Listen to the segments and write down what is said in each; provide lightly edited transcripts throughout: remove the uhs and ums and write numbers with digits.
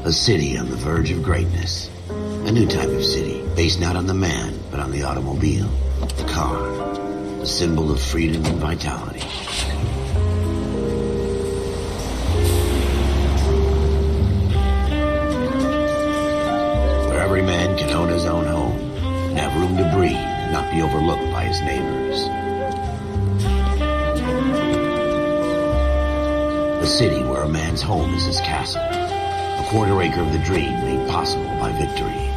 A city on the verge of greatness. A new type of city, based not on the man, but on the automobile. The car. The symbol of freedom and vitality. Where every man can own his own home, and have room to breathe, and not be overlooked by his neighbors. A city where a man's home is his castle. A quarter acre of the dream made possible by victory.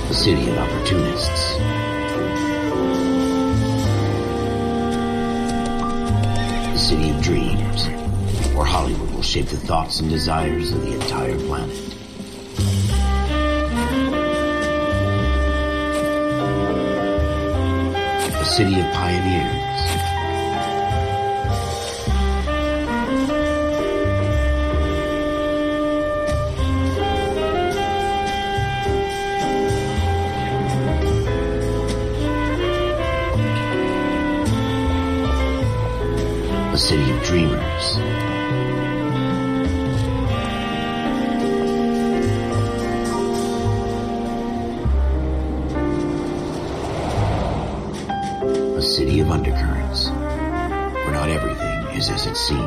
A city of opportunists. A city of dreams, where Hollywood will shape the thoughts and desires of the entire planet. A city of pioneers. A city of dreamers. A city of undercurrents, where not everything is as it seems.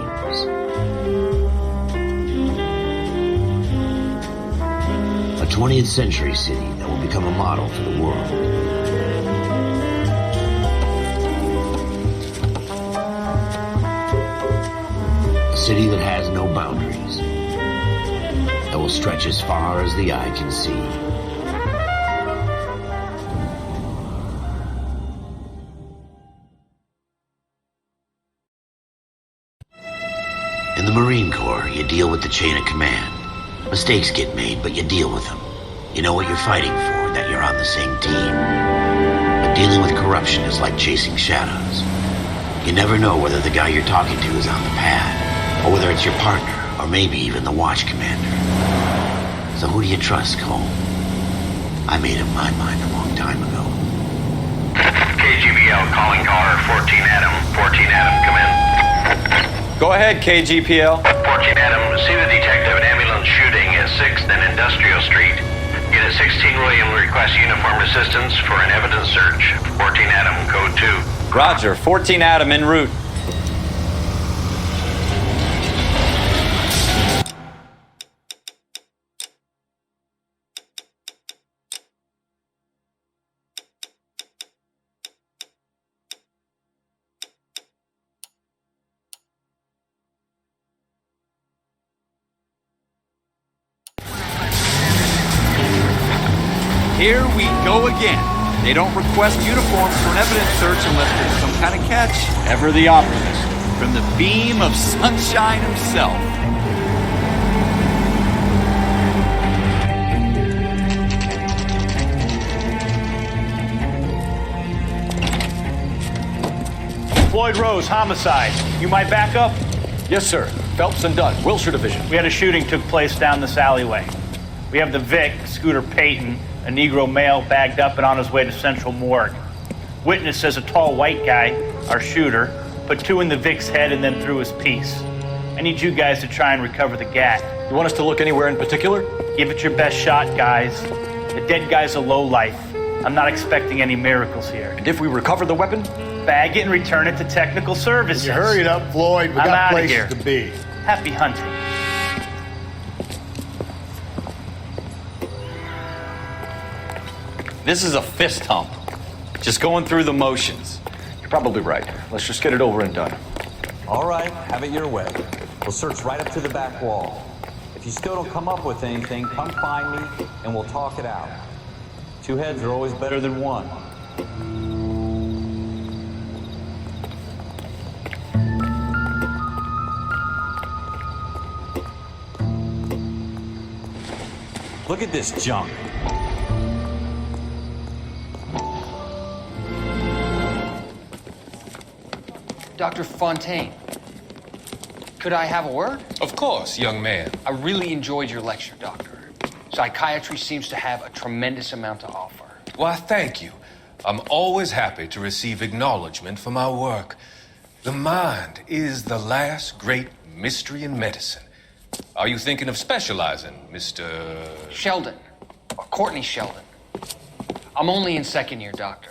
A 20th century city that will become a model for the world. A city that has no boundaries, that will stretch as far as the eye can see. In the Marine Corps, you deal with the chain of command. Mistakes get made, but you deal with them. You know what you're fighting for, that you're on the same team. But dealing with corruption is like chasing shadows. You never know whether the guy you're talking to is on the pad, or whether it's your partner, or maybe even the watch commander. So who do you trust, Cole? I made up my mind a long time ago. KGBL calling caller 14 Adam. 14 Adam, come in. Go ahead, KGPL. 14 Adam, see the detective an ambulance shooting at 6th and Industrial Street. Unit 16 William requests uniformed assistance for an evidence search. 14 Adam, code 2. Roger, 14 Adam en route. Here we go again. They don't request uniforms for an evidence search unless there's some kind of catch. Ever the optimist. From the beam of sunshine himself. Floyd Rose, homicide. You might back up? Yes, sir. Phelps and Dunn, Wilshire Division. We had a shooting took place down this alleyway. We have the Vic, Scooter Payton, a Negro male bagged up and on his way to Central Morgue. Witness says a tall white guy, our shooter, put 2 in the Vic's head and then threw his piece. I need you guys to try and recover the gat. You want us to look anywhere in particular? Give it your best shot, guys. The dead guy's a lowlife. I'm not expecting any miracles here. And if we recover the weapon? Bag it and return it to technical services. You hurry it up, Floyd. We I'm got outta places here. to be. Happy hunting. This is a fist hump. Just going through the motions. You're probably right. Let's just get it over and done. All right, have it your way. We'll search right up to the back wall. If you still don't come up with anything, come find me and we'll talk it out. 2 heads are always better than 1. Look at this junk. Dr. Fontaine, could I have a word? Of course, young man. I really enjoyed your lecture, Doctor. Psychiatry seems to have a tremendous amount to offer. Why, thank you. I'm always happy to receive acknowledgement for my work. The mind is the last great mystery in medicine. Are you thinking of specializing, Mr. Sheldon, or Courtney Sheldon. I'm only in second year, Doctor.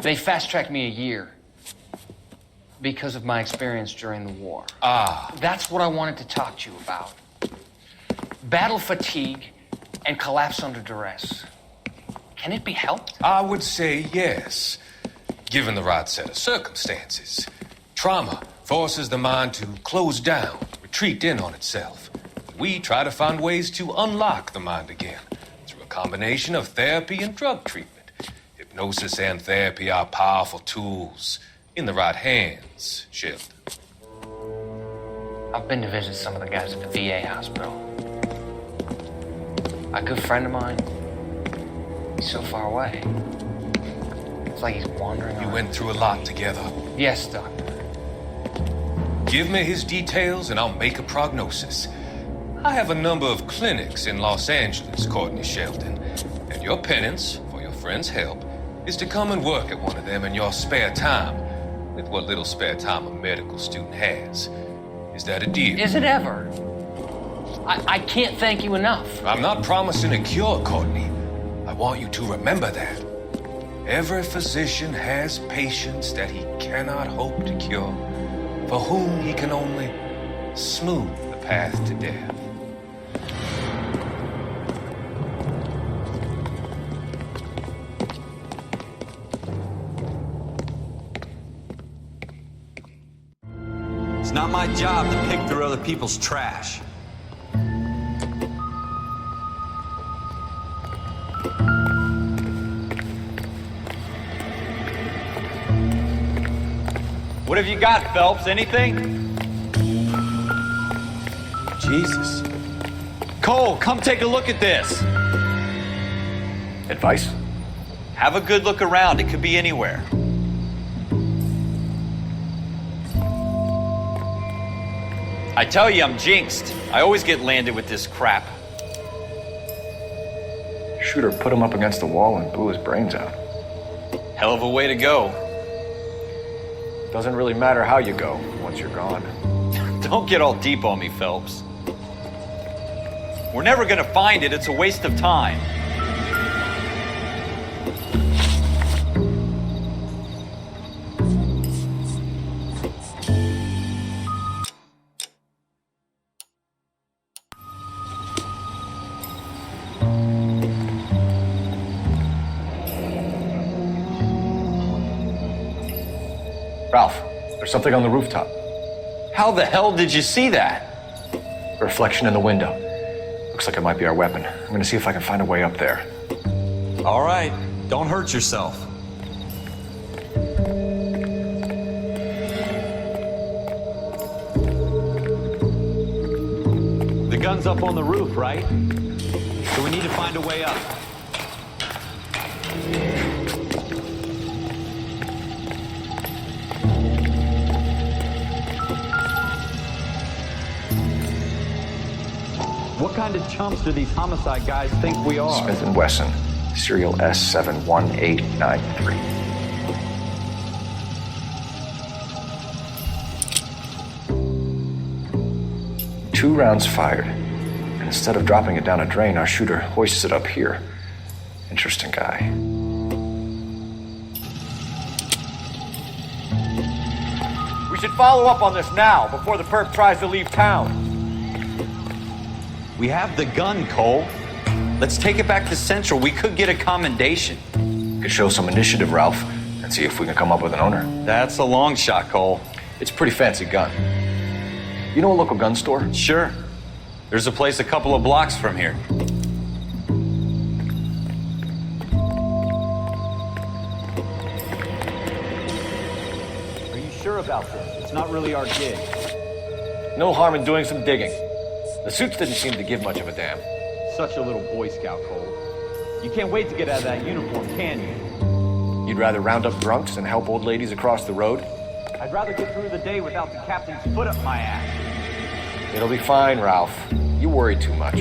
They fast-tracked me a year because of my experience during the war. Ah. That's what I wanted to talk to you about. Battle fatigue and collapse under duress. Can it be helped? I would say yes, given the right set of circumstances. Trauma forces the mind to close down, retreat in on itself. We try to find ways to unlock the mind again through a combination of therapy and drug treatment. Hypnosis and therapy are powerful tools in the right hands, Sheldon. I've been to visit some of the guys at the VA hospital. A good friend of mine, he's so far away. It's like he's wandering You around. went through a lot together. Yes, Doctor. Give me his details and I'll make a prognosis. I have a number of clinics in Los Angeles, Courtney Sheldon, and your penance for your friend's help is to come and work at one of them in your spare time, with what little spare time a medical student has. Is that a deal? Is it ever? I can't thank you enough. I'm not promising a cure, Courtney. I want you to remember that. Every physician has patients that he cannot hope to cure, for whom he can only smooth the path to death. It's not my job to pick through other people's trash. What have you got, Phelps? Anything? Jesus. Cole, come take a look at this. Advice? Have a good look around. It could be anywhere. I tell you, I'm jinxed. I always get landed with this crap. Shooter put him up against the wall and blew his brains out. Hell of a way to go. Doesn't really matter how you go once you're gone. Don't get all deep on me, Phelps. We're never gonna find it. It's a waste of time. Ralph, there's something on the rooftop. How the hell did you see that? A reflection in the window. Looks like it might be our weapon. I'm gonna see if I can find a way up there. All right, don't hurt yourself. The gun's up on the roof, right? So we need to find a way up. What kind of chumps do these homicide guys think we are? Smith & Wesson, serial S71893. Two rounds fired, and instead of dropping it down a drain, our shooter hoists it up here. Interesting guy. We should follow up on this now, before the perp tries to leave town. We have the gun, Cole. Let's take it back to Central. We could get a commendation. Could show some initiative, Ralph, and see if we can come up with an owner. That's a long shot, Cole. It's a pretty fancy gun. You know a local gun store? Sure. There's a place a couple of blocks from here. Are you sure about this? It's not really our gig. No harm in doing some digging. The suits didn't seem to give much of a damn. Such a little Boy Scout, Cole. You can't wait to get out of that uniform, can you? You'd rather round up drunks than help old ladies across the road? I'd rather get through the day without the captain's foot up my ass. It'll be fine, Ralph. You worry too much.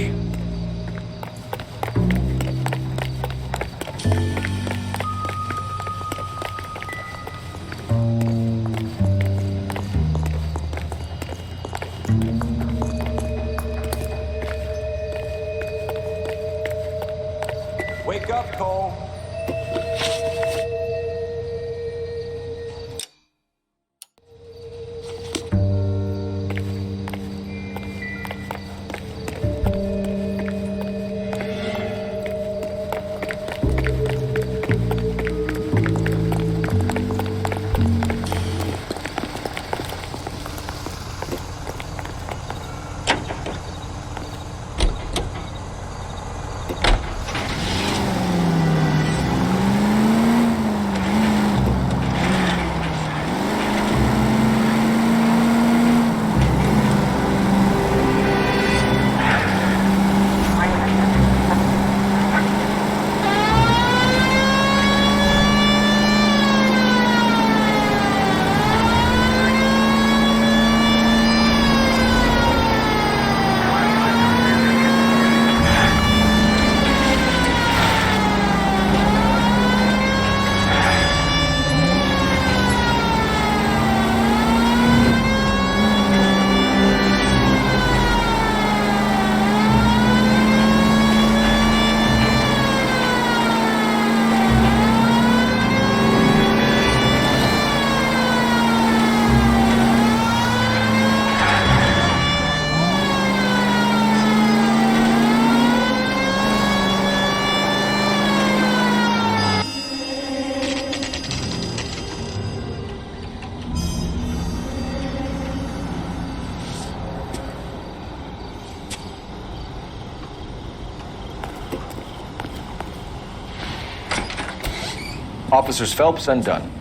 Officers Phelps and Dunn.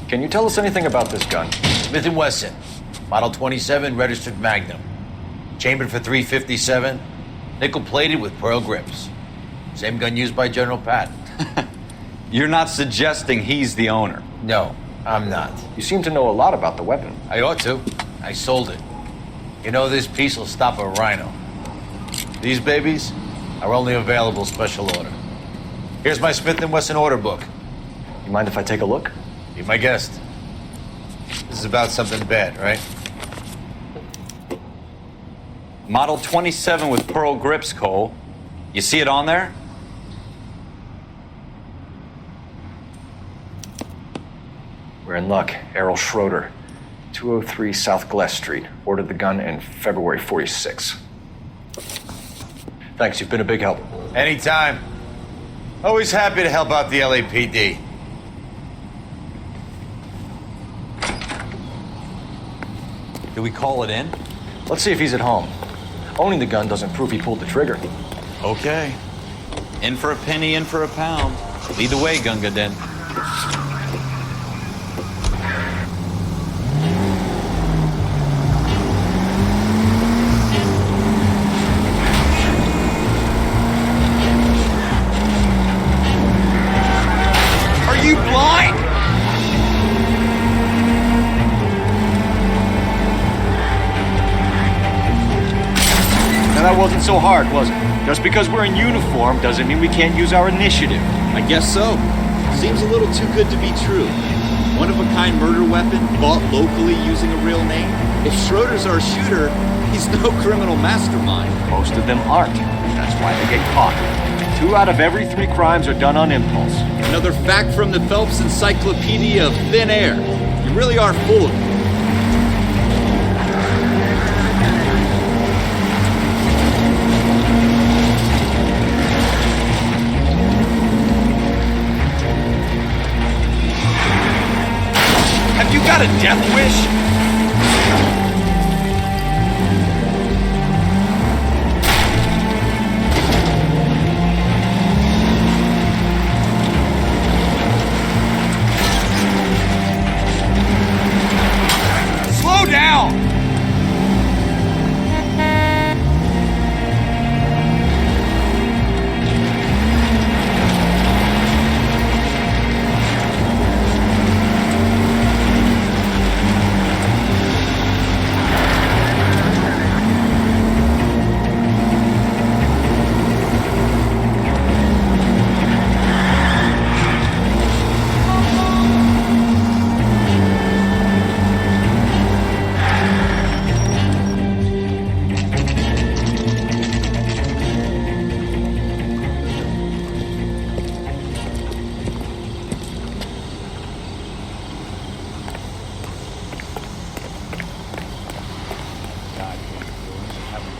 Can you tell us anything about this gun? Smith & Wesson, Model 27, registered Magnum. Chambered for .357, nickel-plated with pearl grips. Same gun used by General Patton. You're not suggesting he's the owner? No, I'm not. You seem to know a lot about the weapon. I ought to. I sold it. You know, this piece will stop a rhino. These babies are only available special order. Here's my Smith & Wesson order book. You mind if I take a look? Be my guest. This is about something bad, right? Model 27 with pearl grips, Cole. You see it on there? We're in luck. Errol Schroeder, 203 South Glass Street. Ordered the gun in February 46. Thanks, you've been a big help. Anytime. Always happy to help out the LAPD. Do we call it in? Let's see if he's at home. Owning the gun doesn't prove he pulled the trigger. Okay. In for a penny, in for a pound. Lead the way, Gunga Din. Are you blind? Now that wasn't so hard, was it? Just because we're in uniform doesn't mean we can't use our initiative. I guess so. Seems a little too good to be true. One-of-a-kind murder weapon bought locally using a real name. If Schroeder's our shooter, he's no criminal mastermind. Most of them aren't. That's why they get caught. 2 out of every 3 crimes are done on impulse. Another fact from the Phelps Encyclopedia of Thin Air. You really are full of it. Have you got a death wish? Slow down!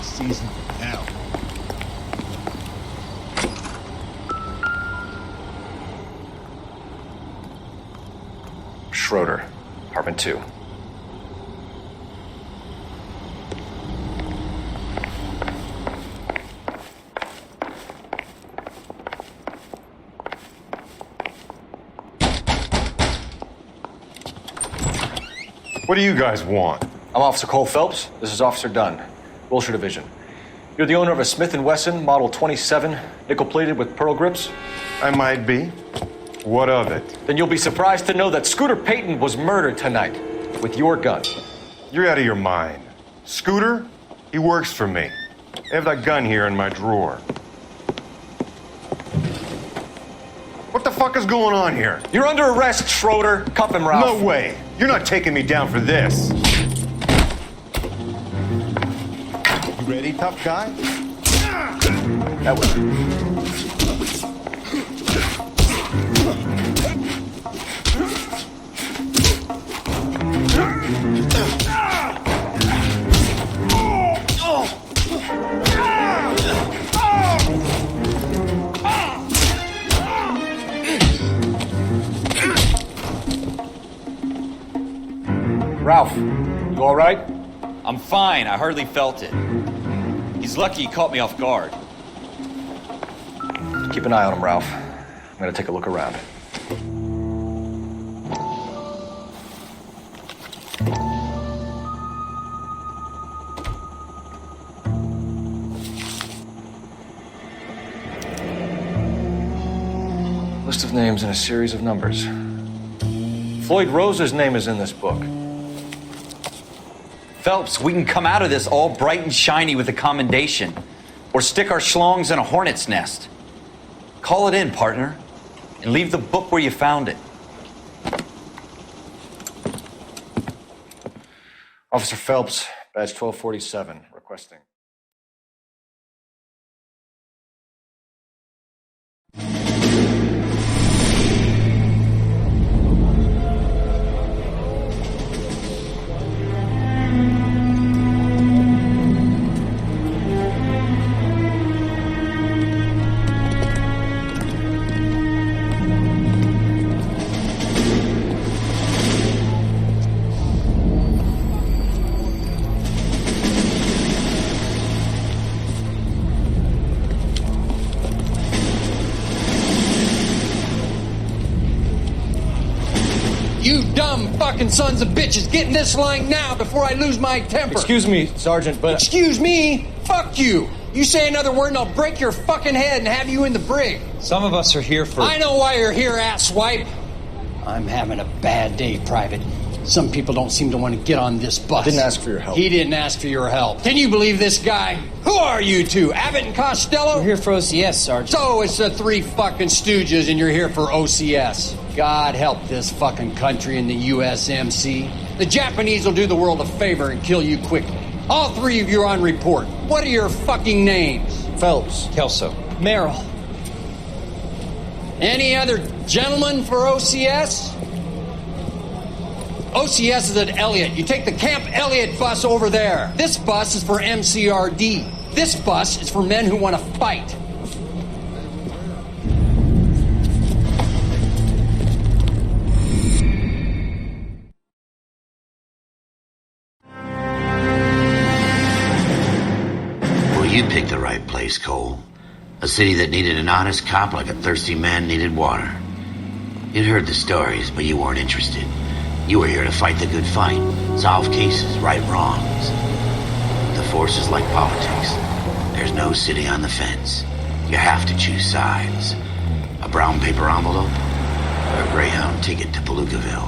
Season from hell. Schroeder, apartment 2. What do you guys want? I'm Officer Cole Phelps. This is Officer Dunn, Wilshire Division. You're the owner of a Smith & Wesson Model 27, nickel-plated with pearl grips? I might be. What of it? Then you'll be surprised to know that Scooter Payton was murdered tonight with your gun. You're out of your mind. Scooter? He works for me. I have that gun here in my drawer. What the fuck is going on here? You're under arrest, Schroeder. Cuff him, Ralph. No way. You're not taking me down for this. You ready, tough guy? That way. Ralph, you all right? I'm fine. I hardly felt it. He's lucky he caught me off guard. Keep an eye on him, Ralph. I'm gonna take a look around. list of names and a series of numbers. Floyd Rose's name is in this book. Phelps, we can come out of this all bright and shiny with a commendation. Or stick our schlongs in a hornet's nest. Call it in, partner. And leave the book where you found it. Officer Phelps, badge 1247, requesting. You dumb fucking sons of bitches, get in this line now before I lose my temper. Excuse me, Sergeant, but... Excuse me? Fuck you. You say another word and I'll break your fucking head and have you in the brig. Some of us are here for... I know why you're here, asswipe. I'm having a bad day, Private. Some people don't seem to want to get on this bus. I didn't ask for your help. He didn't ask for your help. Can you believe this guy? Who are you two? Abbott and Costello? We're here for OCS, Sergeant. So it's the three fucking stooges and you're here for OCS. God help this fucking country and the USMC. The Japanese will do the world a favor and kill you quickly. All three of you are on report. What are your fucking names? Phelps. Kelso. Merrill. Any other gentlemen for OCS? OCS is at Elliott. You take the Camp Elliott bus over there. This bus is for MCRD. This bus is for men who want to fight. Well, you picked the right place, Cole. A city that needed an honest cop like a thirsty man needed water. You'd heard the stories, but you weren't interested. You were here to fight the good fight, solve cases, right wrongs. The force is like politics. There's no sitting on the fence. You have to choose sides. A brown paper envelope or a Greyhound ticket to Palookaville.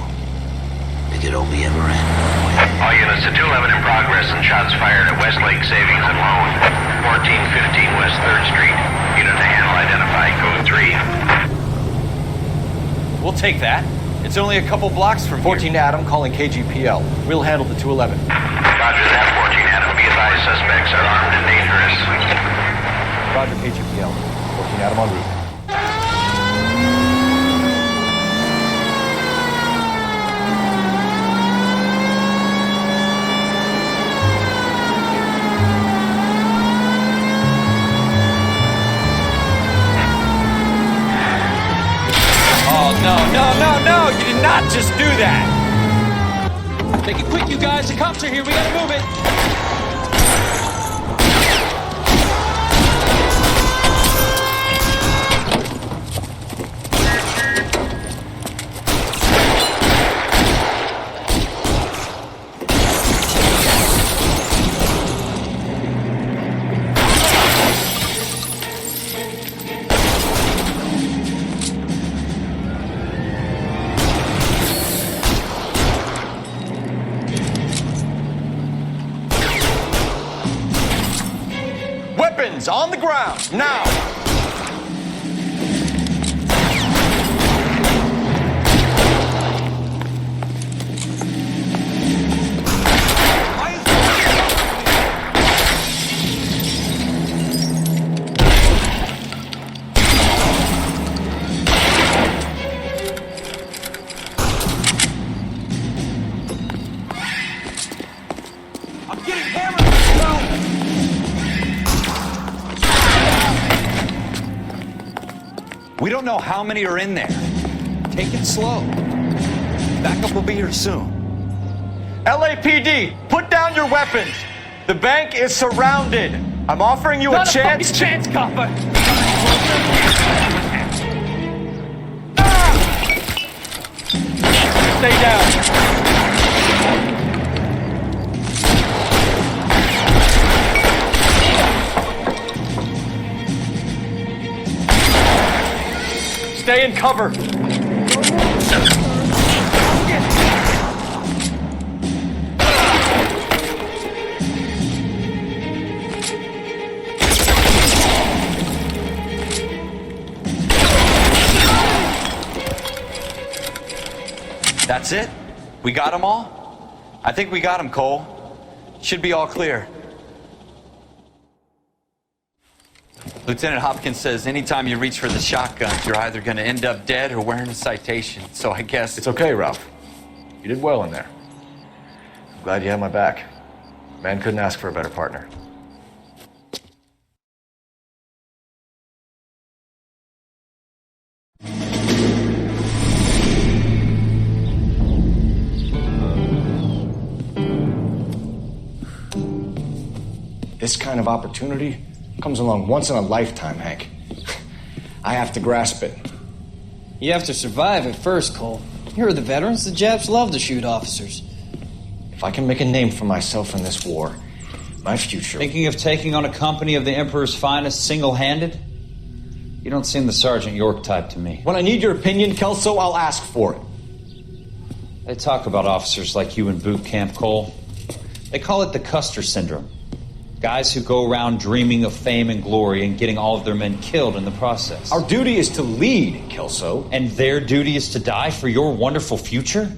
It could only ever end one way. All units to 211 in progress and shots fired at Westlake Savings and Loan, 1415 West 3rd Street. Unit to handle identified, code 3. We'll take that. It's only a couple blocks from 14 Adam calling KGPL. We'll handle the 211. Roger that, 14 Adam. Be advised, suspects are armed and dangerous. Roger, KGPL. 14 Adam en route. No, you did not just do that. Make it quick, you guys. The cops are here. We gotta move it. On the ground, now! We don't know how many are in there. Take it slow. Backup will be here soon. LAPD, put down your weapons. The bank is surrounded. I'm offering you a chance. Not a chance, copper. Stay down. Stay in cover! That's it? We got them all? I think we got them, Cole. Should be all clear. Lieutenant Hopkins says anytime you reach for the shotgun, you're either going to end up dead or wearing a citation. So I guess... It's okay, Ralph. You did well in there. I'm glad you had my back. Man couldn't ask for a better partner. This kind of opportunity comes along once in a lifetime, Hank. I have to grasp it. You have to survive it first, Cole. Here are the veterans. The Japs love to shoot officers. If I can make a name for myself in this war, my future... Thinking of taking on a company of the Emperor's finest single-handed? You don't seem the Sergeant York type to me. When I need your opinion, Kelso, I'll ask for it. They talk about officers like you in boot camp, Cole. They call it the Custer syndrome. Guys who go around dreaming of fame and glory and getting all of their men killed in the process. Our duty is to lead, Kelso. And their duty is to die for your wonderful future?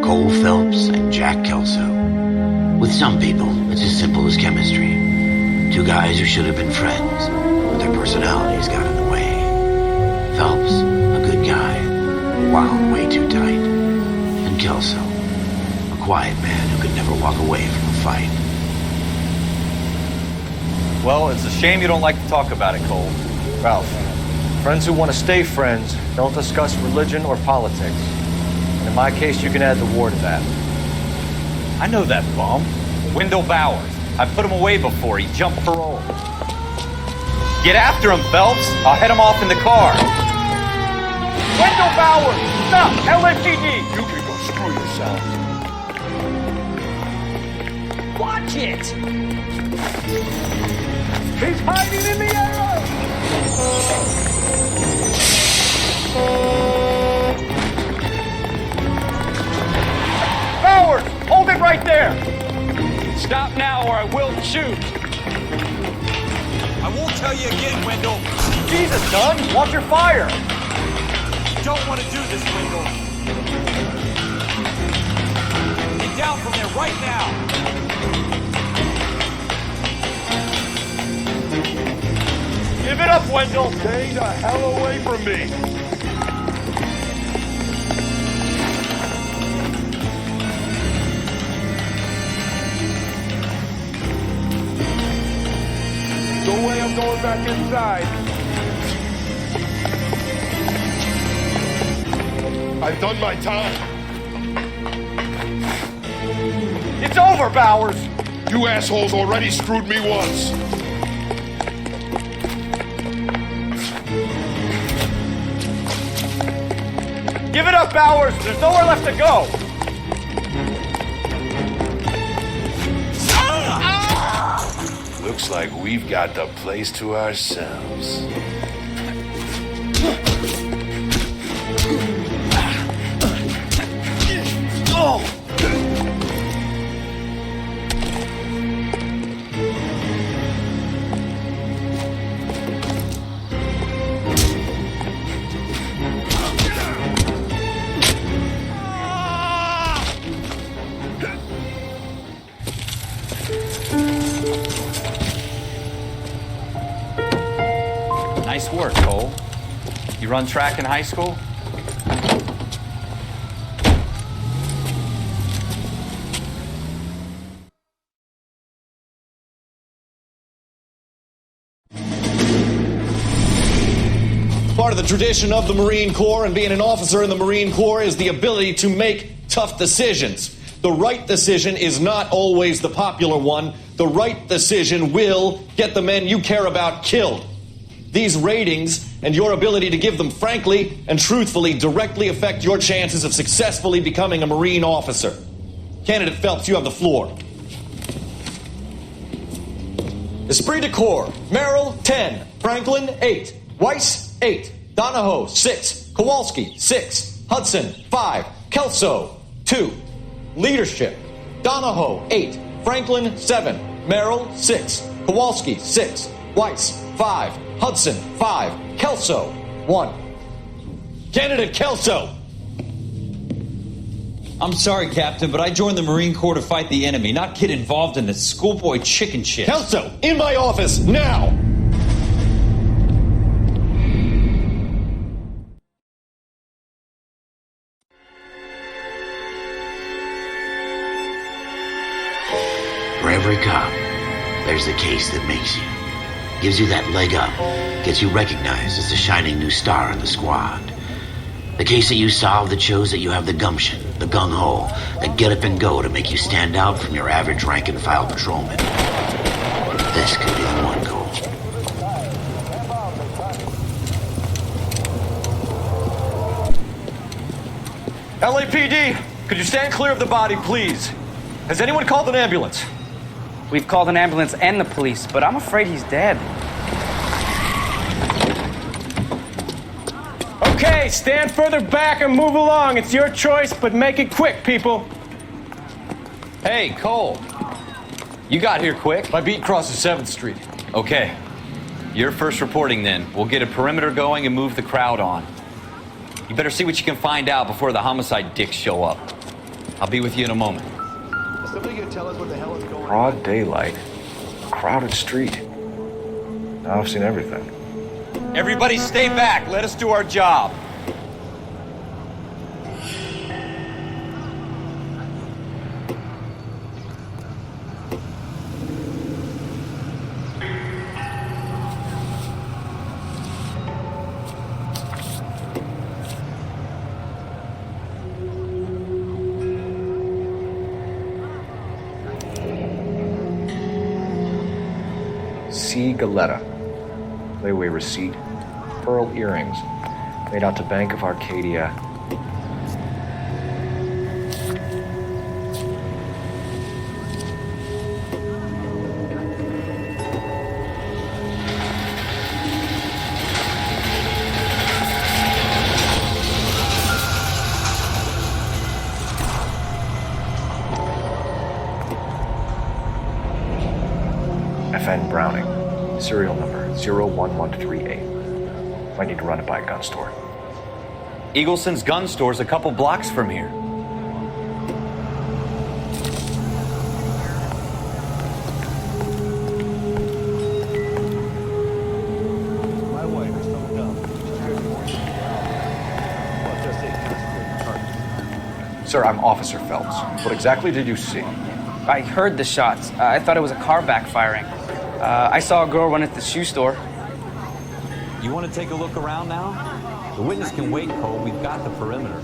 Cole Phelps and Jack Kelso. With some people, it's as simple as chemistry. Two guys who should have been friends, but their personalities got in the way. Phelps, a good guy, wound way too tight. And Kelso, a quiet man who could never walk away from a fight. Well, it's a shame you don't like to talk about it, Cole. Ralph, friends who want to stay friends don't discuss religion or politics. And in my case, you can add the war to that. I know that bum. Wendell Bowers. I put him away before. He jumped parole. Get after him, Phelps. I'll head him off in the car. Wendell Bowers! Stop! LSGD! You can go screw yourself. Watch it! He's hiding in the air! Bowers! Hold it right there! Stop now or I will shoot! I won't tell you again, Wendell. Jesus, son! Watch your fire! Don't want to do this, Wendell. Get down from there right now. Give it up, Wendell! Stay the hell away from me! No way I'm going back inside. I've done my time. It's over, Bowers! You assholes already screwed me once. Give it up, Bowers! There's nowhere left to go! Looks like we've got the place to ourselves. Nice work, Cole. You run track in high school? Part of the tradition of the Marine Corps and being an officer in the Marine Corps is the ability to make tough decisions. The right decision is not always the popular one. The right decision will get the men you care about killed. These ratings and your ability to give them frankly and truthfully directly affect your chances of successfully becoming a Marine officer. Candidate Phelps, you have the floor. Esprit de Corps, Merrill, 10. Franklin, 8. Weiss, 8. Donahoe, 6. Kowalski, 6. Hudson, 5. Kelso, 2. Leadership, Donahoe, 8. Franklin, 7. Merrill, 6. Kowalski, 6. Weiss, 5. Hudson, 5. Kelso, 1. Candidate Kelso! I'm sorry, Captain, but I joined the Marine Corps to fight the enemy, not get involved in this schoolboy chicken shit. Kelso, in my office, now! For every cop, there's the case that makes you. Gives you that leg up, gets you recognized as the shining new star in the squad. The case that you solve that shows that you have the gumption, the gung-ho, that get up and go to make you stand out from your average rank-and-file patrolman. This could be the one, Cole. LAPD, could you stand clear of the body, please? Has anyone called an ambulance? We've called an ambulance and the police, but I'm afraid he's dead. Okay, stand further back and move along. It's your choice, but make it quick, people. Hey, Cole. You got here quick. My beat crosses 7th Street. Okay. You're first reporting then. We'll get a perimeter going and move the crowd on. You better see what you can find out before the homicide dicks show up. I'll be with you in a moment. Is somebody gonna tell us what the hell is going on? Broad daylight. Crowded street. Now I've seen everything. Everybody stay back. Let us do our job. C. Galetta. Layaway receipt. Pearl earrings. Made out to Bank of Arcadia. FN Browning. Serial number 01138. Might need to run it by a gun store. Eagleson's gun store's a couple blocks from here. My wife is so dumb. Sir, I'm Officer Phelps. What exactly did you see? I heard the shots. I thought it was a car backfiring. I saw a girl run at the shoe store. You want to take a look around now? The witness can wait, Cole. We've got the perimeter.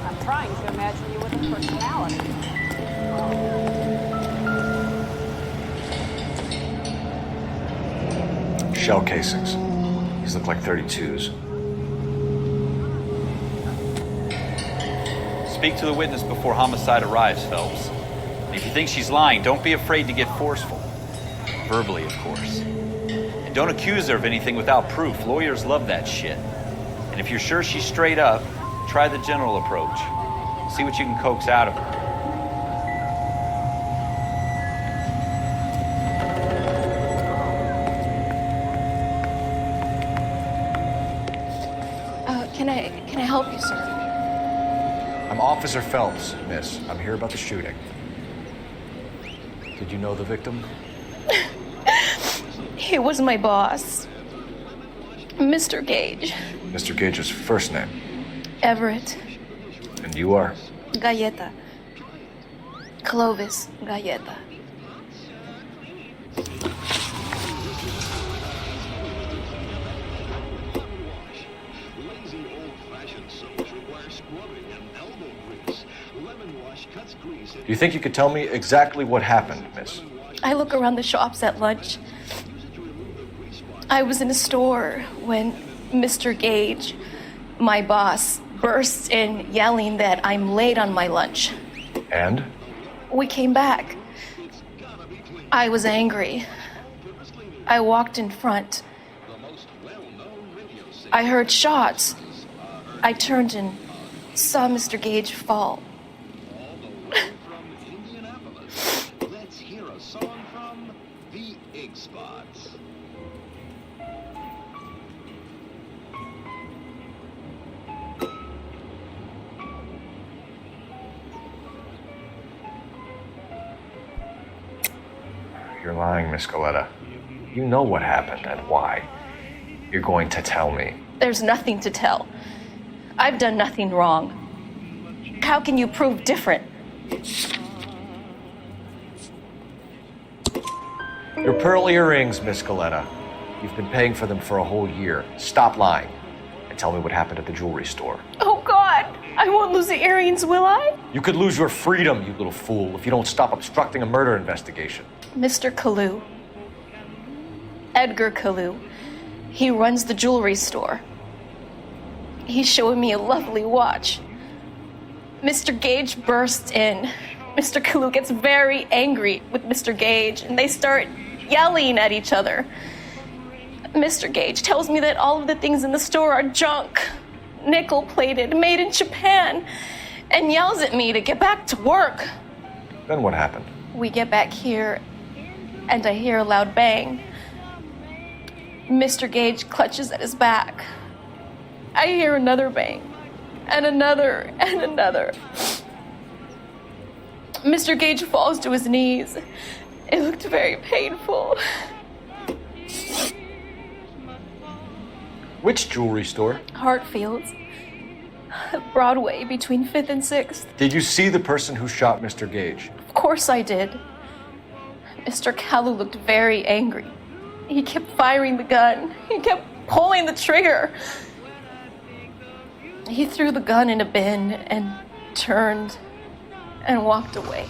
I'm trying to imagine you with a personality. Shell casings. These look like 32s. Speak to the witness before homicide arrives, Phelps. And if you think she's lying, don't be afraid to get forceful. Verbally, of course. And don't accuse her of anything without proof. Lawyers love that shit. And if you're sure she's straight up, try the general approach. See what you can coax out of her. Can I help you, sir? I'm Officer Phelps, miss. I'm here about the shooting. Did you know the victim? He was my boss, Mr. Gage. Mr. Gage's first name. Everett. And you are? Galleta. Clovis Galleta. Do you think you could tell me exactly what happened, miss? I look around the shops at lunch. I was in a store when Mr. Gage, my boss, bursts in yelling that I'm late on my lunch. And? We came back. I was angry. I walked in front. I heard shots. I turned and saw Mr. Gage fall. Let's hear a song from the Ig Spots. You're lying, Miss Goleta. You know what happened and why. You're going to tell me. There's nothing to tell. I've done nothing wrong. How can you prove different? Your pearl earrings, Miss Goleta. You've been paying for them for a whole year. Stop lying and tell me what happened at the jewelry store. Oh, God! I won't lose the earrings, will I? You could lose your freedom, you little fool, if you don't stop obstructing a murder investigation. Mr. Kalu. Edgar Kalu. He runs the jewelry store. He's showing me a lovely watch. Mr. Gage bursts in. Mr. Kalu gets very angry with Mr. Gage, and they start yelling at each other. Mr. Gage tells me that all of the things in the store are junk, nickel-plated, made in Japan, and yells at me to get back to work. Then what happened? We get back here, and I hear a loud bang. Mr. Gage clutches at his back. I hear another bang, and another, and another. Mr. Gage falls to his knees. It looked very painful. Which jewelry store? Hartfield's. Broadway, between 5th and 6th. Did you see the person who shot Mr. Gage? Of course I did. Mr. Kalu looked very angry. He kept firing the gun. He kept pulling the trigger. He threw the gun in a bin and turned and walked away.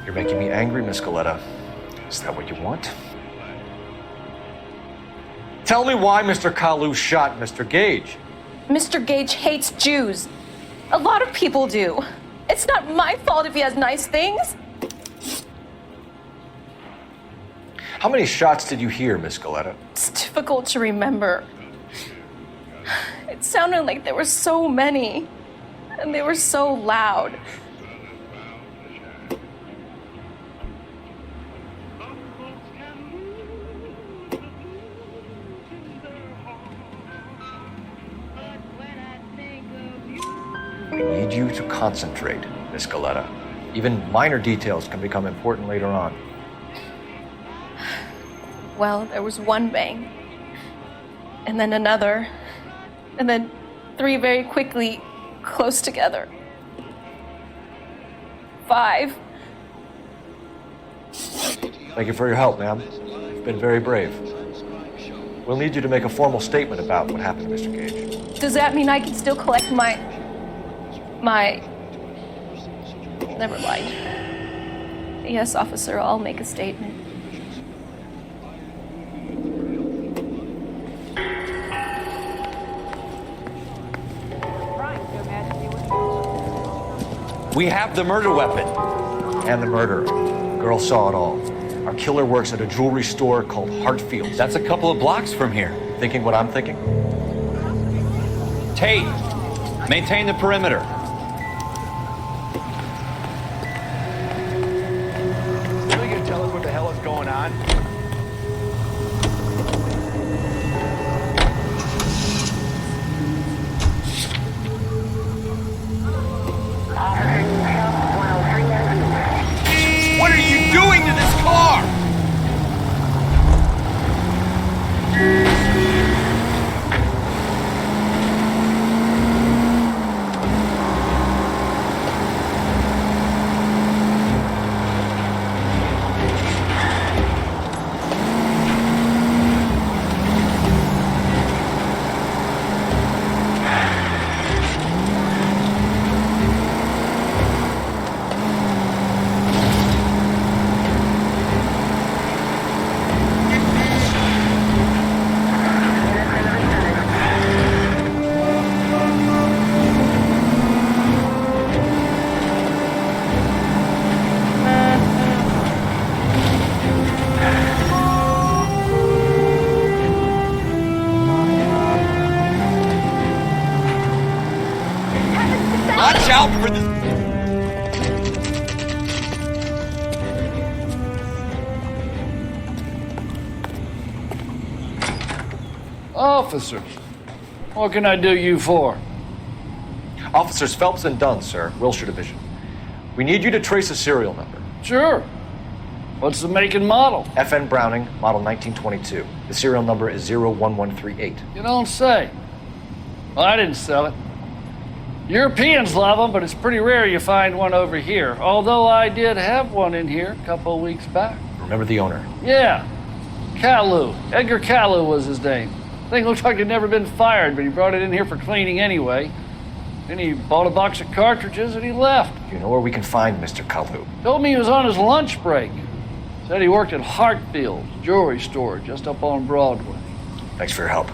You're making me angry, Miss Goleta. Is that what you want? Tell me why Mr. Kalu shot Mr. Gage. Mr. Gage hates Jews. A lot of people do. It's not my fault if he has nice things. How many shots did you hear, Miss Goleta? It's difficult to remember. It sounded like there were so many, and they were so loud. I need you to concentrate, Miss Goleta. Even minor details can become important later on. Well, there was one bang, and then another, and then 3 very quickly, close together. 5. Thank you for your help, ma'am. You've been very brave. We'll need you to make a formal statement about what happened to Mr. Gage. Does that mean I can still collect my... Never mind. Yes, officer, I'll make a statement. We have the murder weapon. And the murderer. The girl saw it all. Our killer works at a jewelry store called Hartfield's. That's a couple of blocks from here. Thinking what I'm thinking? Tate, maintain the perimeter. Really gonna tell us what the hell is going on? What are you doing to this car? out for this. Officers, what can I do you for? Officers Phelps and Dunn, sir, Wilshire Division. We need you to trace a serial number. Sure. What's the make and model? FN Browning, model 1922. The serial number is 01138. You don't say. Well, I didn't sell it. Europeans love them, but it's pretty rare you find one over here. Although I did have one in here a couple of weeks back. Remember the owner? Yeah. Kalu. Edgar Kalu was his name. Thing looked like it'd never been fired, but he brought it in here for cleaning anyway. Then he bought a box of cartridges and he left. You know where we can find Mr. Kalu? Told me he was on his lunch break. Said he worked at Hartfield's jewelry store just up on Broadway. Thanks for your help.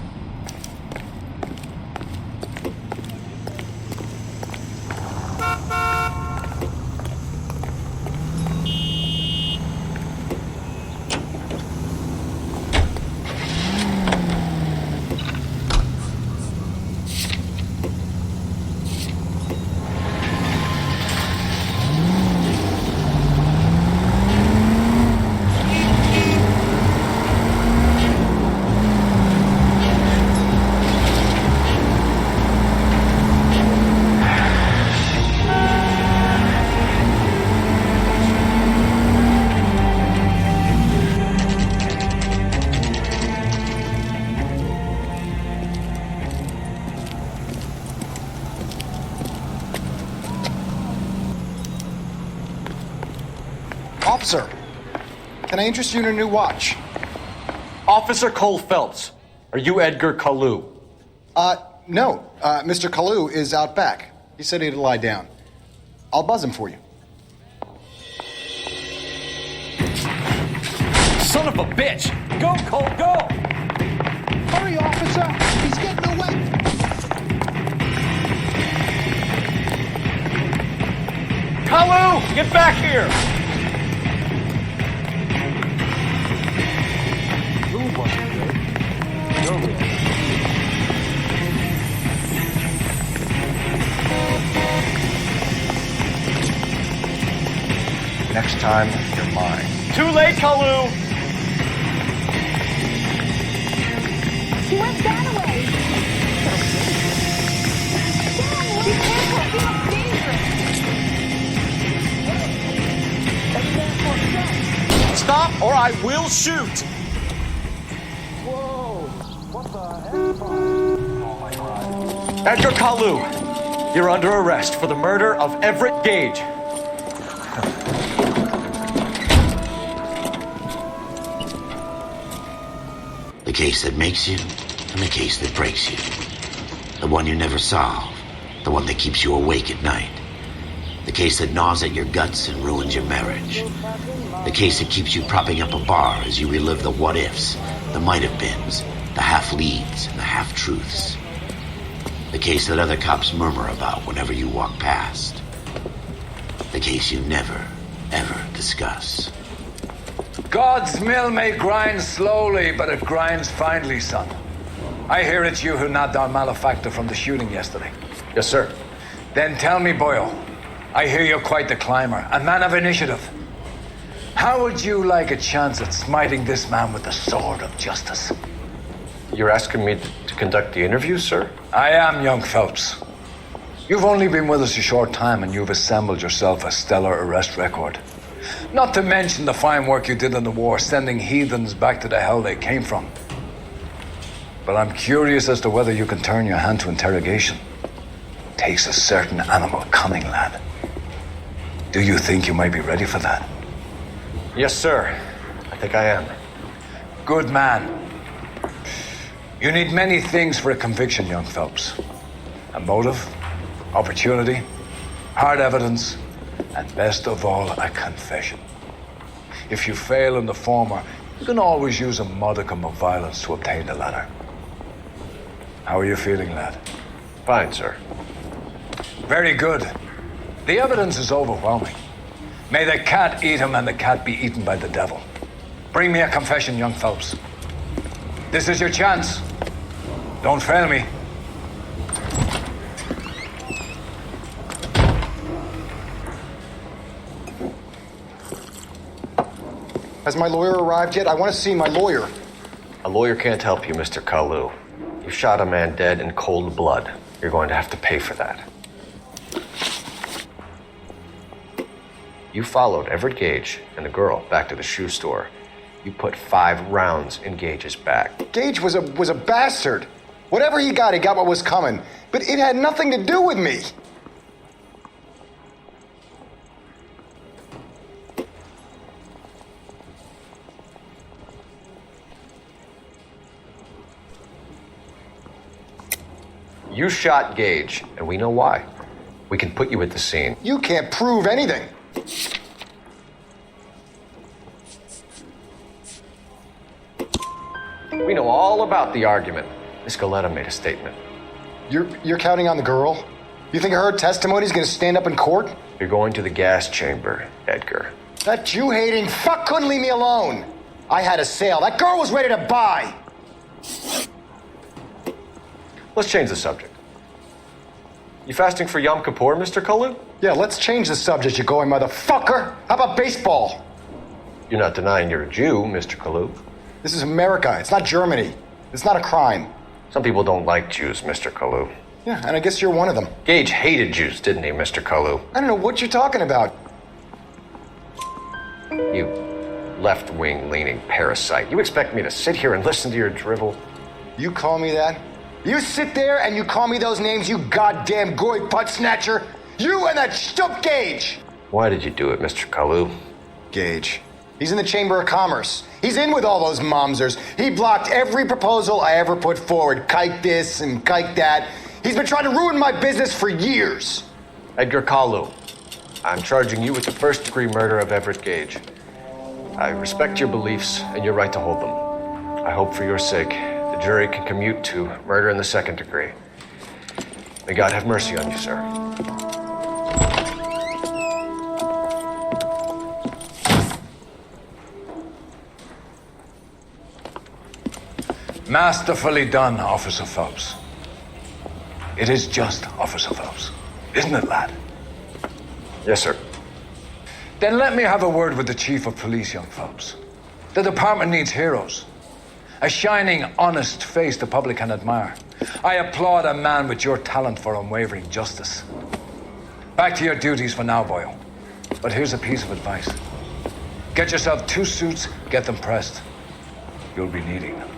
Officer, can I interest you in a new watch? Officer Cole Phelps, are you Edgar Kalu? No. Mr. Kalu is out back. He said he'd lie down. I'll buzz him for you. Son of a bitch! Go, Cole, go! Hurry, officer! He's getting away! Kalu, get back here! Next time, you're mine. Too late, Kalu! He went that way. Dad, be careful. He looks dangerous. Stop or I will shoot! Whoa! What the heck? Edgar Kalu, you're under arrest for the murder of Everett Gage. The case that makes you, and the case that breaks you. The one you never solve. The one that keeps you awake at night. The case that gnaws at your guts and ruins your marriage. The case that keeps you propping up a bar as you relive the what-ifs, the might-have-beens, the half-leads, and the half-truths. The case that other cops murmur about whenever you walk past. The case you never, ever discuss. God's mill may grind slowly, but it grinds finely, son. I hear it's you who nabbed our malefactor from the shooting yesterday. Yes, sir. Then tell me, boyo, I hear you're quite the climber, a man of initiative. How would you like a chance at smiting this man with the sword of justice? You're asking me to conduct the interview, sir? I am, young Phelps. You've only been with us a short time and you've assembled yourself a stellar arrest record. Not to mention the fine work you did in the war, sending heathens back to the hell they came from. But I'm curious as to whether you can turn your hand to interrogation. Takes a certain animal cunning, lad. Do you think you might be ready for that? Yes, sir. I think I am. Good man. You need many things for a conviction, young Phelps. A motive, opportunity, hard evidence, and best of all, a confession. If you fail in the former, you can always use a modicum of violence to obtain the latter. How are you feeling, lad? Fine, sir. Very good. The evidence is overwhelming. May the cat eat him and the cat be eaten by the devil. Bring me a confession, young Phelps. This is your chance. Don't fail me. Has my lawyer arrived yet? I want to see my lawyer. A lawyer can't help you, Mr. Kalu. You shot a man dead in cold blood. You're going to have to pay for that. You followed Everett Gage and the girl back to the shoe store. You put 5 rounds in Gage's back. Gage was a bastard. Whatever he got what was coming. But it had nothing to do with me. You shot Gage, and we know why. We can put you at the scene. You can't prove anything. We know all about the argument. Miss Galetta made a statement. You're counting on the girl? You think her testimony's gonna stand up in court? You're going to the gas chamber, Edgar. That Jew-hating fuck couldn't leave me alone. I had a sale. That girl was ready to buy. Let's change the subject. You fasting for Yom Kippur, Mr. Kalu? Yeah, let's change the subject, you going motherfucker. How about baseball? You're not denying you're a Jew, Mr. Kalu. This is America. It's not Germany. It's not a crime. Some people don't like Jews, Mr. Kalu. Yeah, and I guess you're one of them. Gage hated Jews, didn't he, Mr. Kalu? I don't know what you're talking about. You left-wing leaning parasite. You expect me to sit here and listen to your drivel? You call me that? You sit there and you call me those names, you goddamn goy butt snatcher? You and that shtup Gage! Why did you do it, Mr. Kalu? Gage. He's in the Chamber of Commerce. He's in with all those momsers. He blocked every proposal I ever put forward. Kike this and kike that. He's been trying to ruin my business for years. Edgar Kalu, I'm charging you with the first-degree murder of Everett Gage. I respect your beliefs and your right to hold them. I hope for your sake the jury can commute to murder in the second degree. May God have mercy on you, sir. Masterfully done, Officer Phelps. It is just Officer Phelps, isn't it, lad? Yes, sir. Then let me have a word with the Chief of Police, young Phelps. The department needs heroes. A shining, honest face the public can admire. I applaud a man with your talent for unwavering justice. Back to your duties for now, boyo. But here's a piece of advice. Get yourself 2 suits, get them pressed. You'll be needing them.